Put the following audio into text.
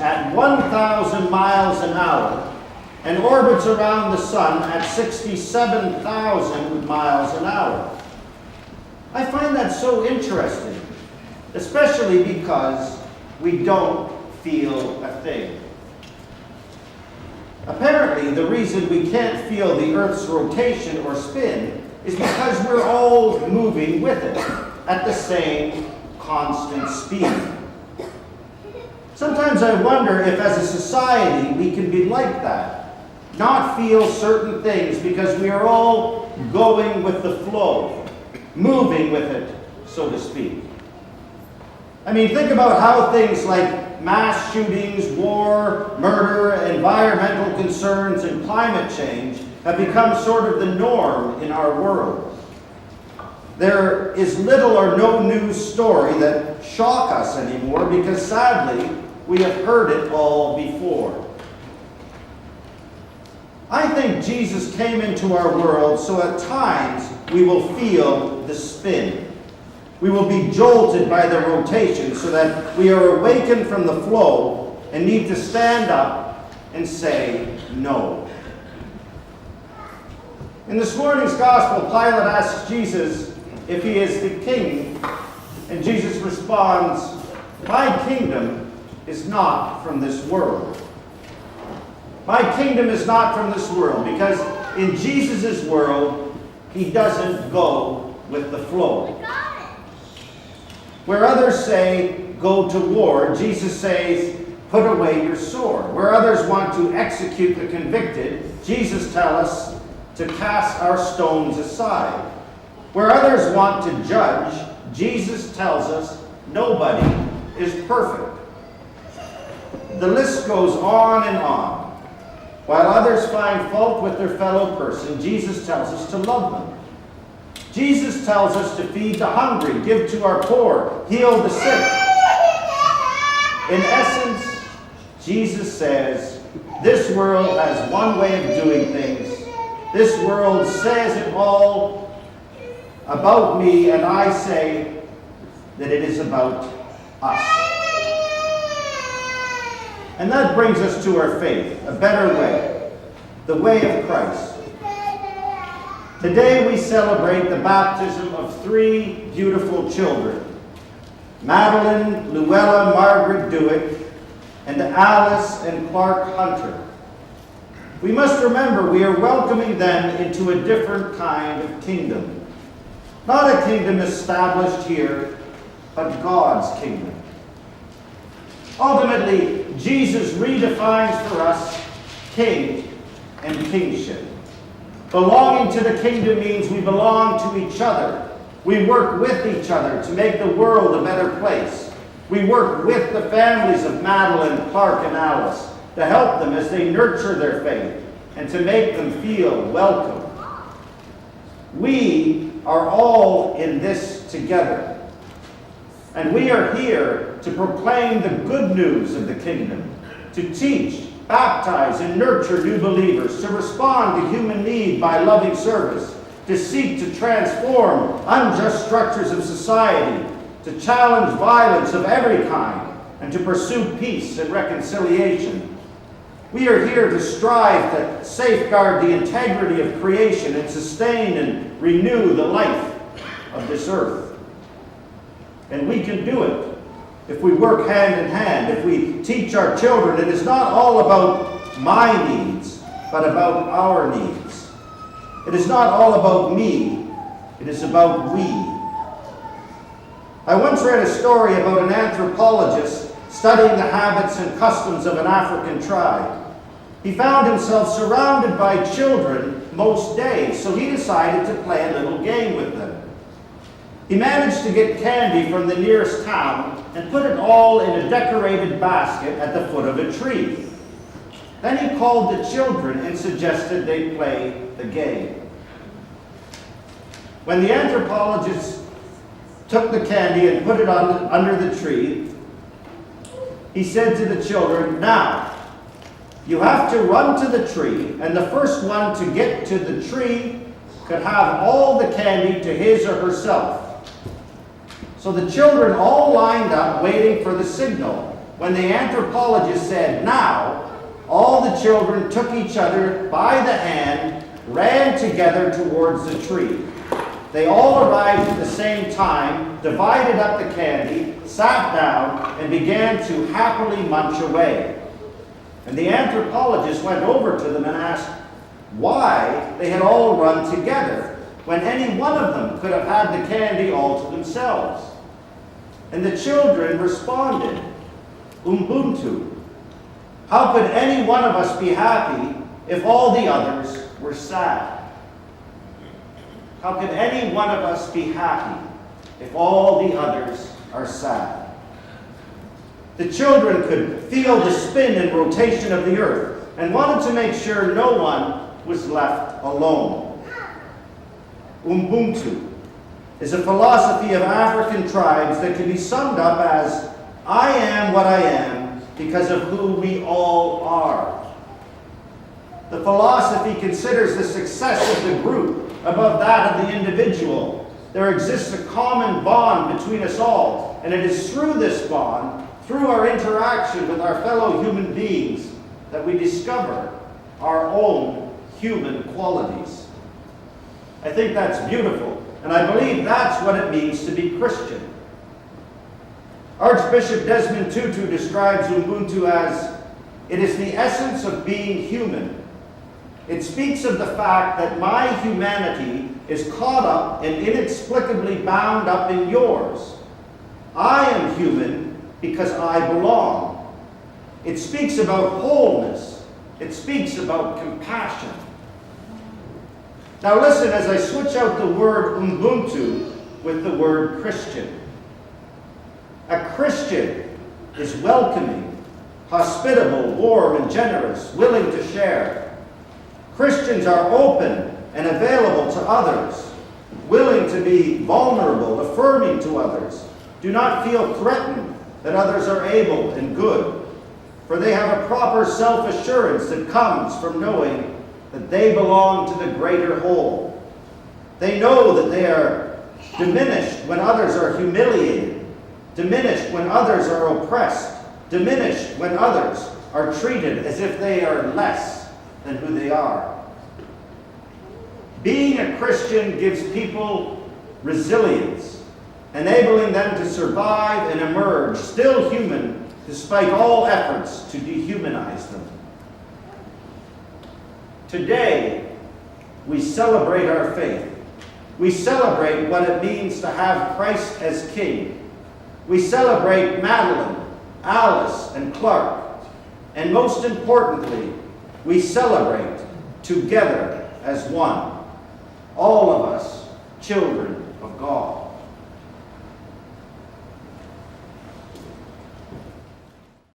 at 1,000 miles an hour and orbits around the sun at 67,000 miles an hour. I find that so interesting, especially because we don't feel a thing. Apparently, the reason we can't feel the Earth's rotation or spin is because we're all moving with it at the same constant speed. Sometimes I wonder if as a society we can be like that, not feel certain things because we are all going with the flow, moving with it, so to speak. I mean, think about how things like mass shootings, war, murder, environmental concerns, and climate change have become sort of the norm in our world. There is little or no news story that shock us anymore because sadly, we have heard it all before. I think Jesus came into our world so at times we will feel the spin. We will be jolted by the rotation so that we are awakened from the flow and need to stand up and say no. In this morning's gospel, Pilate asks Jesus if he is the king, and Jesus responds, "My kingdom is not from this world." My kingdom is not from this world, because in Jesus' world, he doesn't go with the flow. Where others say, go to war, Jesus says, put away your sword. Where others want to execute the convicted, Jesus tells us to cast our stones aside. Where others want to judge, Jesus tells us nobody is perfect. The list goes on and on. While others find fault with their fellow person, Jesus tells us to love them. Jesus tells us to feed the hungry, give to our poor, heal the sick. In essence, Jesus says, this world has one way of doing things. This world says it all about me, and I say that it is about us. And that brings us to our faith, a better way, the way of Christ. Today we celebrate the baptism of 3 beautiful children, Madeline, Luella, Margaret Dewitt, and Alice and Clark Hunter. We must remember we are welcoming them into a different kind of kingdom. Not a kingdom established here, but God's kingdom. Ultimately, Jesus redefines for us king and kingship. Belonging to the kingdom means we belong to each other. We work with each other to make the world a better place. We work with the families of Madeline, Clark, and Alice to help them as they nurture their faith and to make them feel welcome. We are all in this together. And we are here to proclaim the good news of the kingdom, to teach, baptize, and nurture new believers, to respond to human need by loving service, to seek to transform unjust structures of society, to challenge violence of every kind, and to pursue peace and reconciliation. We are here to strive to safeguard the integrity of creation and sustain and renew the life of this earth. And we can do it if we work hand in hand, if we teach our children it is not all about my needs, but about our needs. It is not all about me, it is about we. I once read a story about an anthropologist studying the habits and customs of an African tribe. He found himself surrounded by children most days, so he decided to play a little game with them. He managed to get candy from the nearest town and put it all in a decorated basket at the foot of a tree. Then he called the children and suggested they play the game. When the anthropologist took the candy and put it under the tree, he said to the children, "Now, you have to run to the tree, and the first one to get to the tree could have all the candy to his or herself." So the children all lined up waiting for the signal, When the anthropologist said, "Now," all the children took each other by the hand, ran together towards the tree. They all arrived at the same time, divided up the candy, sat down, and began to happily munch away. And the anthropologist went over to them and asked why they had all run together, when any one of them could have had the candy all to themselves. And the children responded, "Ubuntu. How could any one of us be happy if all the others were sad?" How could any one of us be happy if all the others are sad? The children could feel the spin and rotation of the earth and wanted to make sure no one was left alone. Ubuntu is a philosophy of African tribes that can be summed up as, "I am what I am because of who we all are." The philosophy considers the success of the group above that of the individual. There exists a common bond between us all, and it is through this bond, through our interaction with our fellow human beings, that we discover our own human qualities. I think that's beautiful, and I believe that's what it means to be Christian. Archbishop Desmond Tutu describes Ubuntu as, "It is the essence of being human. It speaks of the fact that my humanity is caught up and inexplicably bound up in yours. I am human because I belong." It speaks about wholeness. It speaks about compassion. Now listen as I switch out the word Ubuntu with the word Christian. A Christian is welcoming, hospitable, warm, and generous, willing to share. Christians are open and available to others, willing to be vulnerable, affirming to others, do not feel threatened that others are able and good, for they have a proper self-assurance that comes from knowing that they belong to the greater whole. They know that they are diminished when others are humiliated, diminished when others are oppressed, diminished when others are treated as if they are less than who they are. Being a Christian gives people resilience, enabling them to survive and emerge still human despite all efforts to dehumanize them. Today, we celebrate our faith. We celebrate what it means to have Christ as King. We celebrate Madeline, Alice, and Clark. And most importantly, we celebrate together as one, all of us children of God.